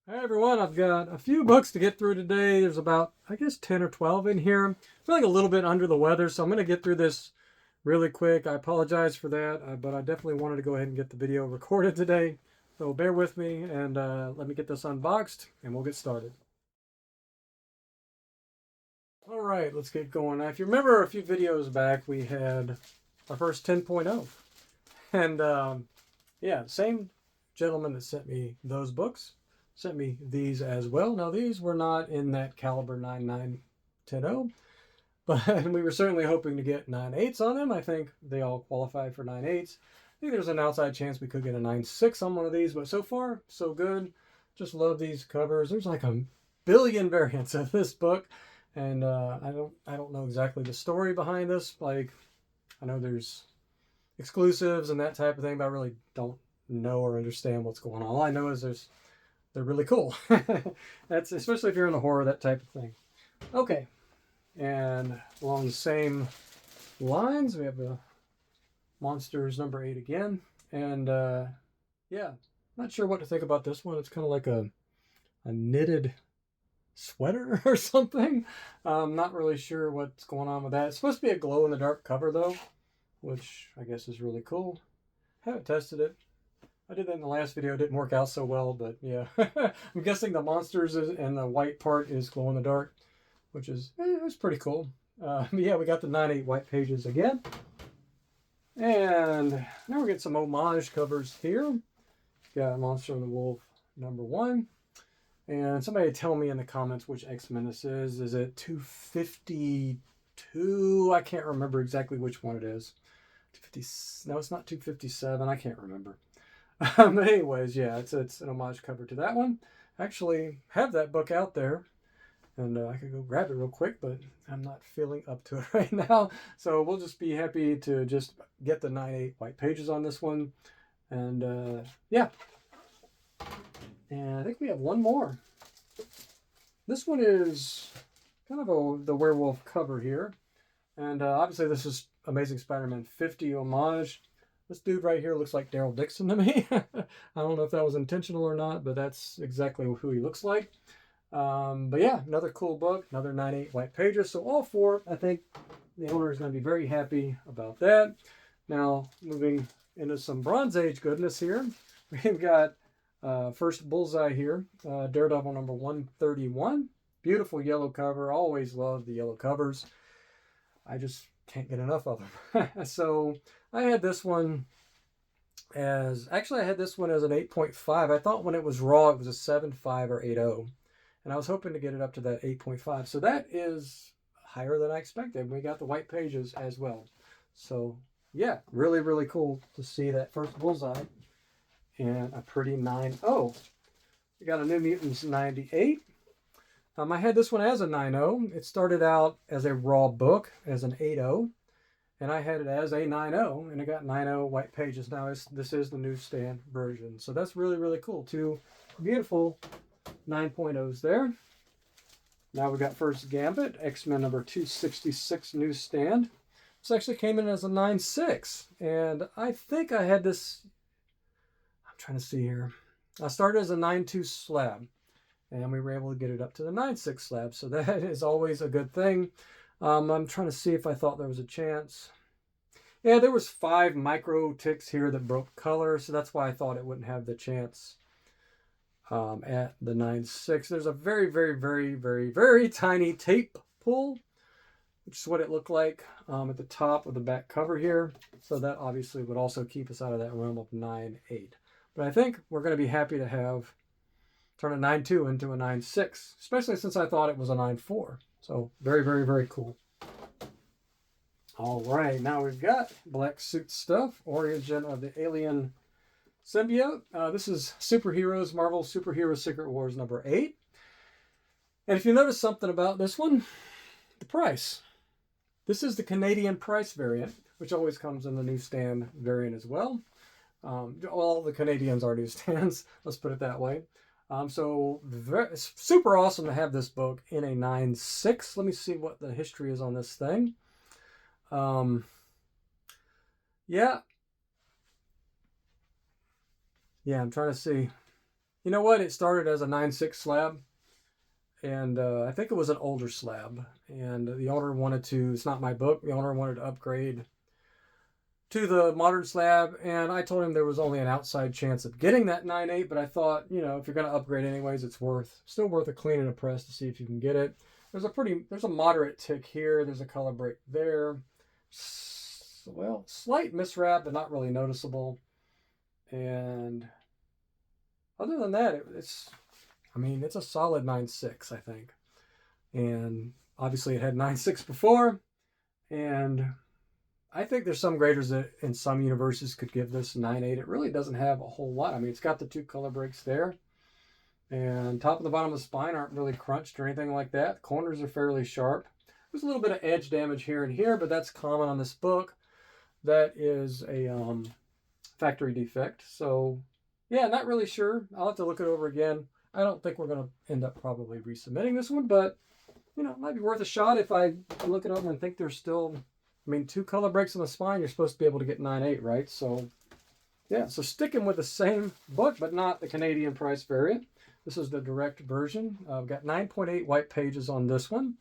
Hi everyone, I've got a few books to get through today. There's about, I guess, 10 or 12 in here. I'm feeling a little bit under the weather, so I'm going to get through this really quick. I apologize for that, but I definitely wanted to go ahead and get the video recorded today. So bear with me and let me get this unboxed and we'll get started. All right, let's get going. Now, if you remember a few videos back, we had our first 10.0. And yeah, same gentleman that sent me those books sent me these as well. Now, these were not in that caliber 9910, but we were certainly hoping to get 9.8s on them. I think they all qualify for 9.8s. I think there's an outside chance we could get a 9.6 on one of these, but so far, so good. Just love these covers. There's like a billion variants of this book, and I don't know exactly the story behind this. Like, I know there's exclusives and that type of thing, but I really don't know or understand what's going on. All I know is they're really cool. That's especially if you're in the horror, that type of thing. Okay, and along the same lines, we have the Monsters number 8 again, and yeah, not sure what to think about this one. It's kind of like a knitted sweater or something. Not really sure what's going on with that. It's supposed to be a glow in the dark cover though, which I guess is really cool. Haven't tested it. I did that in the last video. It didn't work out so well, but yeah. I'm guessing the monsters and the white part is glow in the dark, which is it's pretty cool. Yeah, we got the 9.8 white pages again. And now we're getting some homage covers here. Got Monster and the Wolf number 1. And somebody tell me in the comments which X-Men this is. Is it 252? I can't remember exactly which one it is. 250? No, it's not 257. I can't remember. But anyways, yeah, it's an homage cover to that one. I actually have that book out there, and I could go grab it real quick, but I'm not feeling up to it right now. So we'll just be happy to just get the 9.8 white pages on this one. And yeah. And I think we have one more. This one is kind of the werewolf cover here. And obviously this is Amazing Spider-Man 50 homage. This dude right here looks like Daryl Dixon to me. I don't know if that was intentional or not, but that's exactly who he looks like. But yeah, another cool book, another 9.8 white pages. So all 4, I think the owner is going to be very happy about that. Now, moving into some Bronze Age goodness here. We've got first Bullseye here, Daredevil number 131. Beautiful yellow cover. Always love the yellow covers. I just can't get enough of them. So I had this one as, actually I had this one as an 8.5. I thought when it was raw it was a 7.5 or 8.0. And I was hoping to get it up to that 8.5. So that is higher than I expected. We got the white pages as well. So yeah, really, really cool to see that first Bullseye and a pretty 9.0. We got a New Mutants 98. I had this one as a 9.0. It started out as a raw book, as an 8.0, and I had it as a 9.0, and it got 9.0 white pages. Now this is the newsstand version, so that's really, really cool. 2 beautiful 9.0s there. Now we got first Gambit, X-Men number 266 newsstand. This actually came in as a 9.6, and I think I had this, I'm trying to see here. I started as a 9.2 slab, and we were able to get it up to the 9.6 slab, so that is always a good thing. I'm trying to see if I thought there was a chance. Yeah, there was 5 micro ticks here that broke color, so that's why I thought it wouldn't have the chance at the 9.6. There's a very, very, very, very, very tiny tape pull, which is what it looked like at the top of the back cover here. So that obviously would also keep us out of that realm of 9.8. But I think we're going to be happy to have turn a 9.2 into a 9.6, especially since I thought it was a 9.4. So very, very, very cool. All right, now we've got Black Suit Stuff, Origin of the Alien Symbiote. This is Superheroes, Marvel Superhero Secret Wars number 8. And if you notice something about this one, the price. This is the Canadian price variant, which always comes in the newsstand variant as well. All the Canadians are newsstands, let's put it that way. So it's super awesome to have this book in a 9.6. Let me see what the history is on this thing. Yeah, I'm trying to see. You know what? It started as a 9.6 slab, and I think it was an older slab. And the owner wanted to, it's not my book, the owner wanted to upgrade to the modern slab, and I told him there was only an outside chance of getting that 9.8, but I thought, you know, if you're going to upgrade anyways, it's still worth a clean and a press to see if you can get it. There's a moderate tick here. There's a color break there. Well, slight miswrap, but not really noticeable. And other than that, it's a solid 9.6, I think. And obviously it had 9.6 before, and I think there's some graders that in some universes could give this 9.8. It really doesn't have a whole lot. I mean, it's got the 2 color breaks there. And top and the bottom of the spine aren't really crunched or anything like that. The corners are fairly sharp. There's a little bit of edge damage here and here, but that's common on this book. That is a factory defect. So, yeah, not really sure. I'll have to look it over again. I don't think we're going to end up probably resubmitting this one, but, you know, it might be worth a shot if I look it over and think there's still... I mean, 2 color breaks on the spine, you're supposed to be able to get 9.8, right? So, yeah, so sticking with the same book, but not the Canadian price variant. This is the direct version. I've got 9.8 white pages on this one.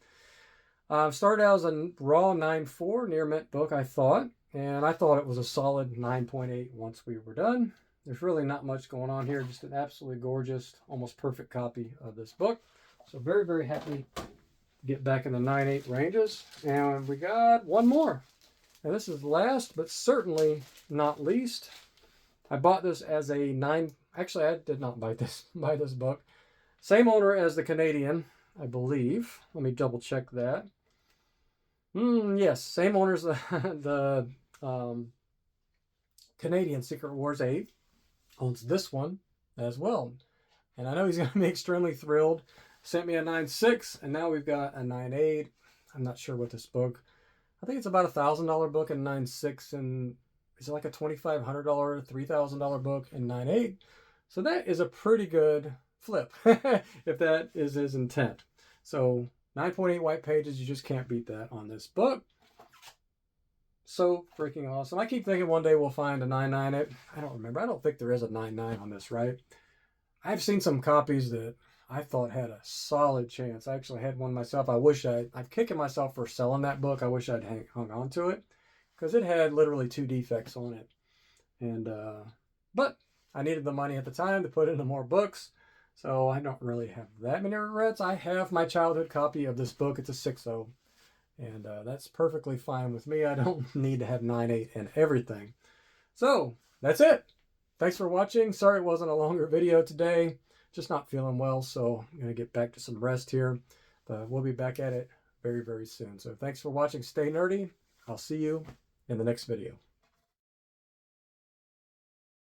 Started out as a raw 9.4 near mint book, I thought. And I thought it was a solid 9.8 once we were done. There's really not much going on here. Just an absolutely gorgeous, almost perfect copy of this book. So very, very happy get back in the 9.8 ranges, and we got one more, and this is last but certainly not least. I bought this as a 9. Actually, I did not buy this book. Same owner as the Canadian, I believe. Let me double check that. Yes, same owner as the Canadian Secret Wars 8 owns this one as well, and I know he's going to be extremely thrilled. Sent me a 9.6, and now we've got a 9.8. I'm not sure what this book. I think it's about $1,000 book in 9.6, and is it like a $2,500, $3,000 book in 9.8? So that is a pretty good flip, if that is his intent. So 9.8 white pages, you just can't beat that on this book. So freaking awesome. I keep thinking one day we'll find a 9.9. I don't remember. I don't think there is a 9.9 on this, right? I've seen some copies that I thought had a solid chance. I actually had one myself. I'm kicking myself for selling that book. I wish I'd hung on to it, because it had literally 2 defects on it. And, but I needed the money at the time to put into more books. So I don't really have that many regrets. I have my childhood copy of this book. It's a 6.0. And that's perfectly fine with me. I don't need to have 9.8 and everything. So that's it. Thanks for watching. Sorry it wasn't a longer video today. Just not feeling well, so I'm going to get back to some rest here. But we'll be back at it very, very soon. So thanks for watching. Stay nerdy. I'll see you in the next video.